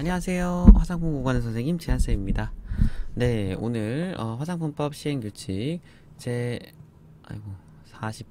안녕하세요. 화장품 공부하는 선생님 지한쌤입니다. 네, 오늘 화장품법 시행규칙 제 아이고 40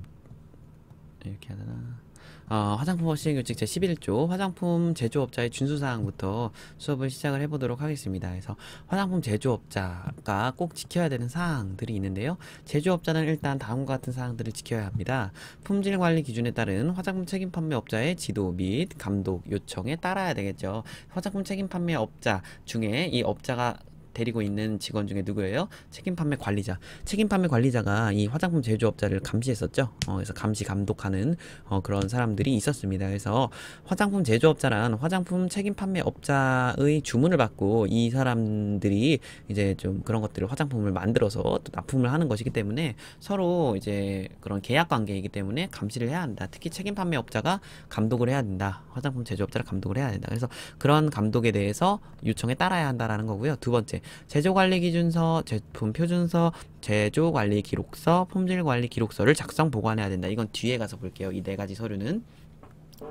이렇게 해야 되나? 화장품법 시행규칙 제 11조 화장품 제조업자의 준수사항부터 수업을 시작을 해보도록 하겠습니다. 그래서 화장품 제조업자가 꼭 지켜야 되는 사항들이 있는데요. 제조업자는 일단 다음과 같은 사항들을 지켜야 합니다. 품질관리 기준에 따른 화장품 책임 판매업자의 지도 및 감독 요청에 따라야 되겠죠. 화장품 책임 판매업자 중에 이 업자가 데리고 있는 직원 중에 누구예요? 책임 판매 관리자. 책임 판매 관리자가 이 화장품 제조업자를 감시했었죠. 그래서 감시 감독하는 그런 사람들이 있었습니다. 그래서 화장품 제조업자란 화장품 책임 판매업자의 주문을 받고 이 사람들이 이제 좀 그런 것들을 화장품을 만들어서 또 납품을 하는 것이기 때문에 서로 이제 그런 계약 관계이기 때문에 감시를 해야 한다. 특히 책임 판매업자가 감독을 해야 된다. 화장품 제조업자를 감독을 해야 된다. 그래서 그런 감독에 대해서 요청에 따라야 한다라는 거고요. 두 번째, 제조관리기준서, 제품표준서, 제조관리기록서, 품질관리기록서를 작성 보관해야 된다. 이건 뒤에 가서 볼게요. 이 네 가지 서류는.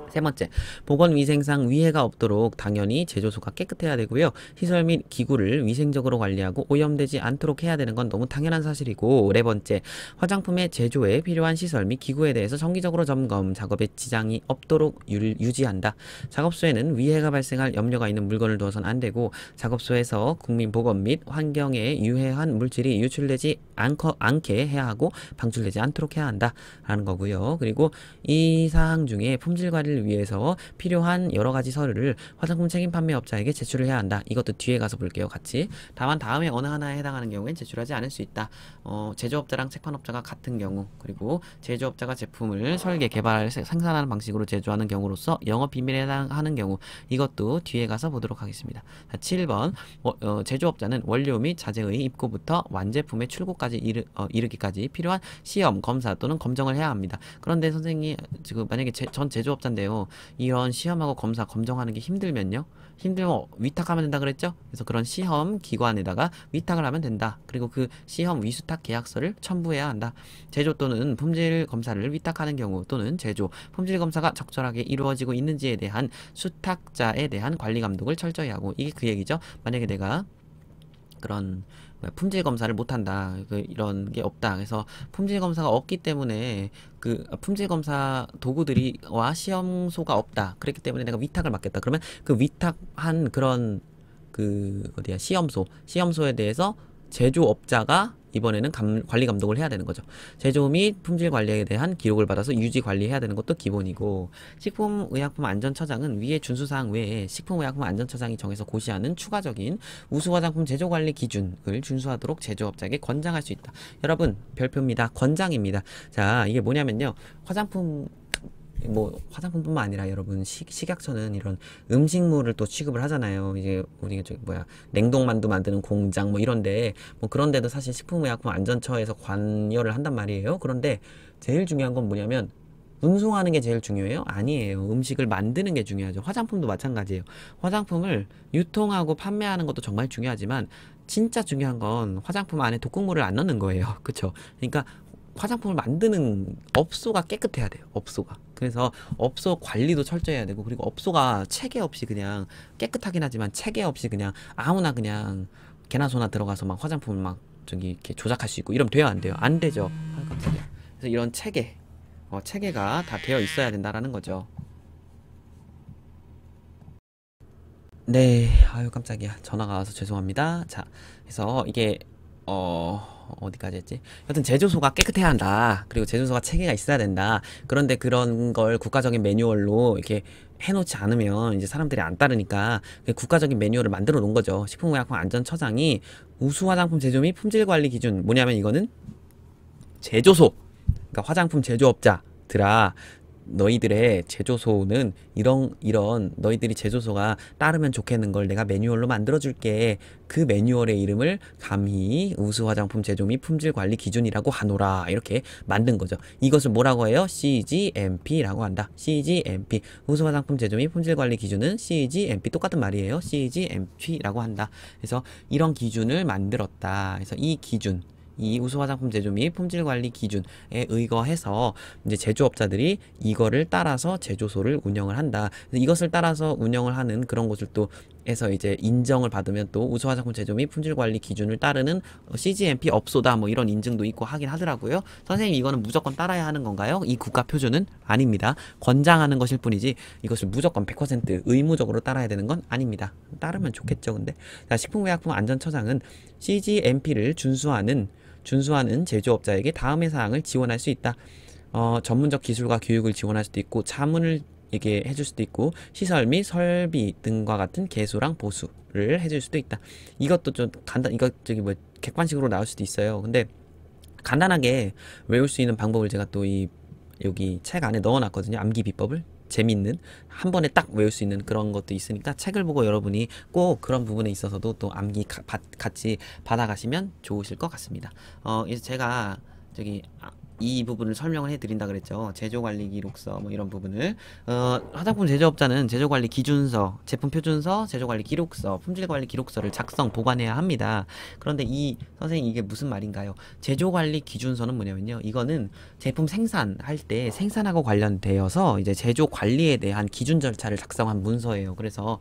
세 번째, 보건위생상 위해가 없도록 당연히 제조소가 깨끗해야 되고요. 시설 및 기구를 위생적으로 관리하고 오염되지 않도록 해야 되는 건 너무 당연한 사실이고, 네 번째, 화장품의 제조에 필요한 시설 및 기구에 대해서 정기적으로 점검, 작업에 지장이 없도록 유지한다. 작업소에는 위해가 발생할 염려가 있는 물건을 두어선 안 되고, 작업소에서 국민보건 및 환경에 유해한 물질이 유출되지 않게 해야 하고 방출되지 않도록 해야 한다 라는 거고요. 그리고 이 사항 중에 품질 관리를 위해서 필요한 여러 가지 서류를 화장품 책임 판매업자에게 제출을 해야 한다. 이것도 뒤에 가서 볼게요. 같이. 다만 다음에 어느 하나에 해당하는 경우엔 제출하지 않을 수 있다. 제조업자랑 책판업자가 같은 경우, 그리고 제조업자가 제품을 설계, 개발, 생산하는 방식으로 제조하는 경우로서 영업비밀에 해당하는 경우, 이것도 뒤에 가서 보도록 하겠습니다. 자, 7번 제조업자는 원료 및 자재의 입고부터 완제품의 출고까지 이르기까지 필요한 시험, 검사 또는 검정을 해야 합니다. 그런데 선생님 지금 만약에 전 제조업자인데요, 이런 시험하고 검사, 검정하는 게 힘들면요, 힘들면 위탁하면 된다 그랬죠? 그래서 그런 시험 기관에다가 위탁을 하면 된다. 그리고 그 시험 위수탁 계약서를 첨부해야 한다. 제조 또는 품질 검사를 위탁하는 경우, 또는 제조, 품질 검사가 적절하게 이루어지고 있는지에 대한 수탁자에 대한 관리 감독을 철저히 하고, 이게 그 얘기죠. 만약에 내가 그런 품질 검사를 못한다, 이런 게 없다, 그래서 품질 검사가 없기 때문에 그 품질 검사 도구들이와 시험소가 없다, 그랬기 때문에 내가 위탁을 맡겠다. 그러면 그 위탁한 그런 어디야, 시험소에 대해서 제조업자가 이번에는 관리 감독을 해야 되는 거죠. 제조 및 품질 관리에 대한 기록을 받아서 유지 관리해야 되는 것도 기본이고, 식품의약품안전처장은 위의 준수사항 외에 식품의약품안전처장이 정해서 고시하는 추가적인 우수화장품 제조관리 기준을 준수하도록 제조업자에게 권장할 수 있다. 여러분, 별표입니다. 권장입니다. 자, 이게 뭐냐면요, 화장품뿐만 아니라 여러분, 식약처는 이런 음식물을 또 취급을 하잖아요. 이제 우리가 냉동만두 만드는 공장 이런데, 그런데도 사실 식품의약품안전처에서 관여를 한단 말이에요. 그런데 제일 중요한 건 뭐냐면, 운송하는 게 제일 중요해요? 아니에요. 음식을 만드는 게 중요하죠. 화장품도 마찬가지예요. 화장품을 유통하고 판매하는 것도 정말 중요하지만, 진짜 중요한 건 화장품 안에 독극물을 안 넣는 거예요. 그쵸? 그러니까 화장품을 만드는 업소가 깨끗해야 돼요. 업소가. 그래서 업소 관리도 철저히 해야 되고, 그리고 업소가 체계 없이, 그냥 깨끗하긴 하지만 체계 없이 그냥 아무나 그냥 개나 소나 들어가서 막 화장품을 막 이렇게 조작할 수 있고 이러면 돼요, 안 돼요? 안 되죠. 아유, 깜짝이야. 그래서 이런 체계가 다 되어 있어야 된다라는 거죠. 네, 아유 깜짝이야. 전화가 와서 죄송합니다. 자, 그래서 이게 어디까지 했지? 여튼 제조소가 깨끗해야 한다. 그리고 제조소가 체계가 있어야 된다. 그런데 그런 걸 국가적인 매뉴얼로 이렇게 해놓지 않으면 이제 사람들이 안 따르니까 국가적인 매뉴얼을 만들어 놓은 거죠. 식품의약품안전처장이 우수화장품 제조 및 품질관리 기준, 뭐냐면 이거는 제조소, 그러니까 화장품 제조업자들아, 너희들의 제조소는 이런 너희들이 제조소가 따르면 좋겠는 걸 내가 매뉴얼로 만들어줄게. 그 매뉴얼의 이름을 감히 우수화장품 제조 및 품질관리 기준이라고 하노라, 이렇게 만든 거죠. 이것을 뭐라고 해요? CGMP라고 한다. CGMP, 우수화장품 제조 및 품질관리 기준은 CGMP, 똑같은 말이에요. CGMP라고 한다. 그래서 이런 기준을 만들었다. 그래서 이 우수화장품 제조 및 품질관리 기준에 의거해서 이제 제조업자들이 이거를 따라서 제조소를 운영을 한다. 이것을 따라서 운영을 하는 그런 곳을 또 에서 이제 인정을 받으면 또 우수 화장품 제조 및 품질 관리 기준을 따르는 CGMP 업소다 뭐 이런 인증도 있고 하긴 하더라고요. 선생님 이거는 무조건 따라야 하는 건가요? 이 국가 표준은 아닙니다. 권장하는 것일 뿐이지 이것을 무조건 100% 의무적으로 따라야 되는 건 아닙니다. 따르면 좋겠죠. 근데 자, 식품의약품안전처장은 CGMP를 준수하는 제조업자에게 다음의 사항을 지원할 수 있다. 전문적 기술과 교육을 지원할 수도 있고 자문을 이게 해줄 수도 있고 시설 및 설비 등과 같은 개수랑 보수를 해줄 수도 있다. 이것도 좀 이거 저기 뭐 객관식으로 나올 수도 있어요. 근데 간단하게 외울 수 있는 방법을 제가 또 여기 책 안에 넣어놨거든요. 암기 비법을 재밌는 한 번에 딱 외울 수 있는 그런 것도 있으니까 책을 보고 여러분이 꼭 그런 부분에 있어서도 또 암기 같이 받아가시면 좋으실 것 같습니다. 그래서 제가 저기 이 부분을 설명을 해드린다 그랬죠. 제조관리 기록서 뭐 이런 부분을 화장품 제조업자는 제조관리 기준서, 제품 표준서, 제조관리 기록서, 품질관리 기록서를 작성 보관해야 합니다. 그런데 선생님 이게 무슨 말인가요? 제조관리 기준서는 뭐냐면요, 이거는 제품 생산할 때 생산하고 관련되어서 이제 제조 관리에 대한 기준 절차를 작성한 문서예요. 그래서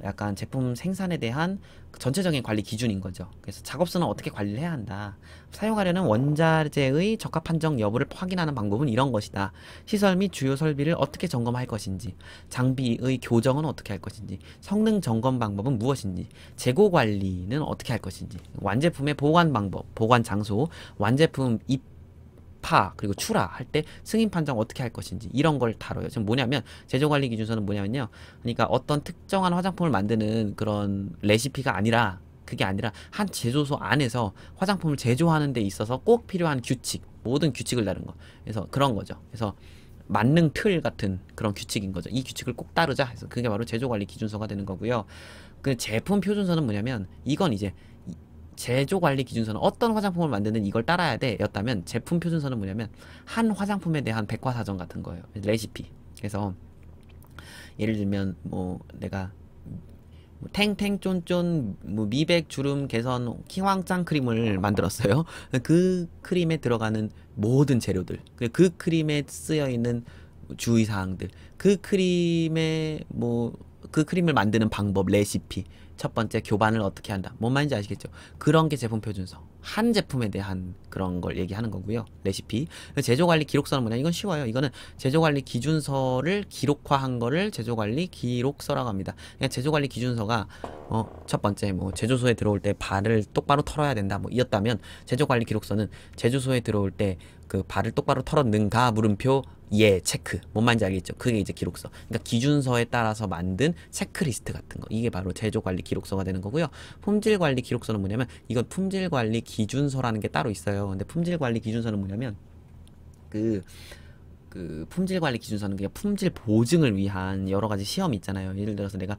약간 제품 생산에 대한 전체적인 관리 기준인 거죠. 그래서 작업소는 어떻게 관리를 해야 한다. 사용하려는 원자재의 적합 판정 여부를 확인하는 방법은 이런 것이다. 시설 및 주요 설비를 어떻게 점검할 것인지, 장비의 교정은 어떻게 할 것인지, 성능 점검 방법은 무엇인지, 재고 관리는 어떻게 할 것인지, 완제품의 보관 방법, 보관 장소, 완제품 그리고 출하할 때 승인 판정 어떻게 할 것인지 이런 걸 다뤄요. 지금 뭐냐면 제조관리 기준서는 뭐냐면요, 그러니까 어떤 특정한 화장품을 만드는 그런 레시피가 아니라, 그게 아니라 한 제조소 안에서 화장품을 제조하는 데 있어서 꼭 필요한 규칙, 모든 규칙을 다룬 거. 그래서 그런 거죠. 그래서 만능 틀 같은 그런 규칙인 거죠. 이 규칙을 꼭 따르자 해서 그게 바로 제조관리 기준서가 되는 거고요. 그 제품 표준서는 뭐냐면, 이건 이제 제조관리 기준서는 어떤 화장품을 만드는 이걸 따라야 돼 였다면, 제품 표준서는 뭐냐면 한 화장품에 대한 백과사전 같은 거예요. 레시피. 그래서 예를 들면 뭐 내가 탱탱 쫀쫀 미백 주름 개선 킹왕짱 크림을 만들었어요. 그 크림에 들어가는 모든 재료들, 그 크림에 쓰여 있는 주의사항들, 그 크림을 만드는 방법, 레시피, 첫 번째 교반을 어떻게 한다, 뭔 말인지 아시겠죠? 그런 게 제품 표준서, 한 제품에 대한 그런 걸 얘기하는 거고요. 레시피. 제조관리 기록서는 뭐냐, 이건 쉬워요. 이거는 제조관리 기준서를 기록화한 거를 제조관리 기록서라고 합니다. 그냥 제조관리 기준서가 첫 번째 뭐 제조소에 들어올 때 발을 똑바로 털어야 된다 뭐 이었다면, 제조관리 기록서는 제조소에 들어올 때 그 발을 똑바로 털었는가 물음표 예 체크, 뭔 말인지 알겠죠? 그게 이제 기록서. 그러니까 기준서에 따라서 만든 체크리스트 같은 거, 이게 바로 제조관리 기록서가 되는 거고요. 품질관리 기록서는 뭐냐면, 이건 품질관리 기준서라는 게 따로 있어요. 근데 품질관리 기준서는 뭐냐면, 그 품질관리 기준서는 그냥 품질 보증을 위한 여러 가지 시험이 있잖아요. 예를 들어서 내가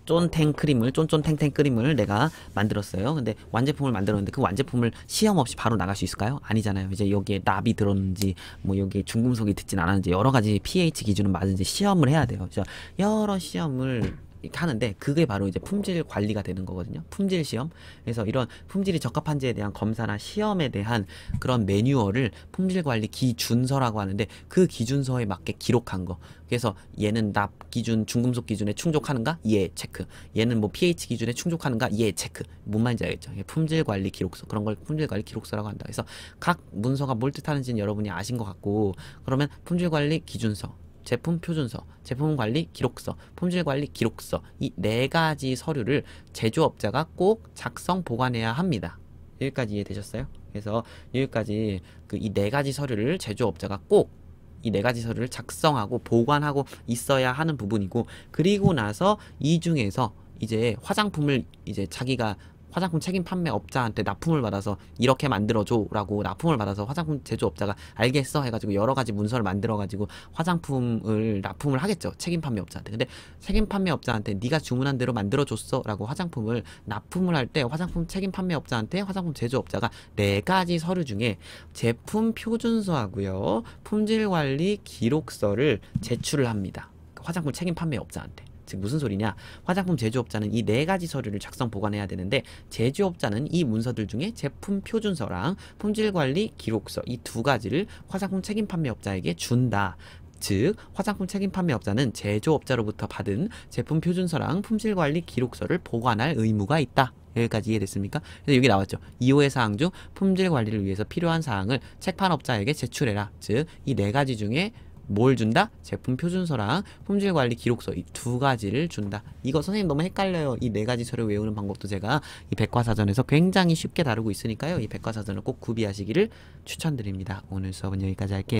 쫀탱탱 크림을 내가 만들었어요. 근데 완제품을 만들었는데 그 완제품을 시험 없이 바로 나갈 수 있을까요? 아니잖아요. 이제 여기에 납이 들었는지, 뭐 여기에 중금속이 듣진 않았는지, 여러 가지 pH 기준은 맞은지 시험을 해야 돼요. 그래서 여러 시험을 하는데 그게 바로 이제 품질 관리가 되는 거거든요. 품질 시험. 그래서 이런 품질이 적합한지에 대한 검사나 시험에 대한 그런 매뉴얼을 품질 관리 기준서라고 하는데, 그 기준서에 맞게 기록한 거. 그래서 얘는 납 기준, 중금속 기준에 충족하는가? 예, 체크. 얘는 뭐 pH 기준에 충족하는가? 예, 체크. 뭔 말인지 알겠죠? 품질 관리 기록서. 그런 걸 품질 관리 기록서라고 한다. 그래서 각 문서가 뭘 뜻하는지는 여러분이 아신 것 같고, 그러면 품질 관리 기준서, 제품 표준서, 제품 관리 기록서, 품질 관리 기록서, 이 네 가지 서류를 제조업자가 꼭 작성 보관해야 합니다. 여기까지 이해되셨어요? 그래서 여기까지 이 네 가지 서류를 제조업자가 꼭 이 네 가지 서류를 작성하고 보관하고 있어야 하는 부분이고, 그리고 나서 이 중에서 이제 화장품을 이제 자기가 화장품 책임 판매업자한테 납품을 받아서 이렇게 만들어줘 라고 납품을 받아서 화장품 제조업자가 알겠어 해가지고 여러 가지 문서를 만들어가지고 화장품을 납품을 하겠죠, 책임 판매업자한테. 근데 책임 판매업자한테 네가 주문한 대로 만들어줬어 라고 화장품을 납품을 할 때, 화장품 책임 판매업자한테 화장품 제조업자가 네 가지 서류 중에 제품 표준서하고요, 품질관리 기록서를 제출을 합니다. 화장품 책임 판매업자한테. 즉 무슨 소리냐, 화장품 제조업자는 이 네 가지 서류를 작성 보관해야 되는데, 제조업자는 이 문서들 중에 제품 표준서랑 품질관리 기록서, 이 두 가지를 화장품 책임 판매업자에게 준다. 즉 화장품 책임 판매업자는 제조업자로부터 받은 제품 표준서랑 품질관리 기록서를 보관할 의무가 있다. 여기까지 이해됐습니까? 그래서 여기 나왔죠. 2호의 사항 중 품질 관리를 위해서 필요한 사항을 책판업자에게 제출해라. 즉 이 네 가지 중에 뭘 준다? 제품 표준서랑 품질 관리 기록서 이 두 가지를 준다. 이거 선생님 너무 헷갈려요. 이 네 가지 서류 외우는 방법도 제가 이 백과사전에서 굉장히 쉽게 다루고 있으니까요. 이 백과사전을 꼭 구비하시기를 추천드립니다. 오늘 수업은 여기까지 할게요.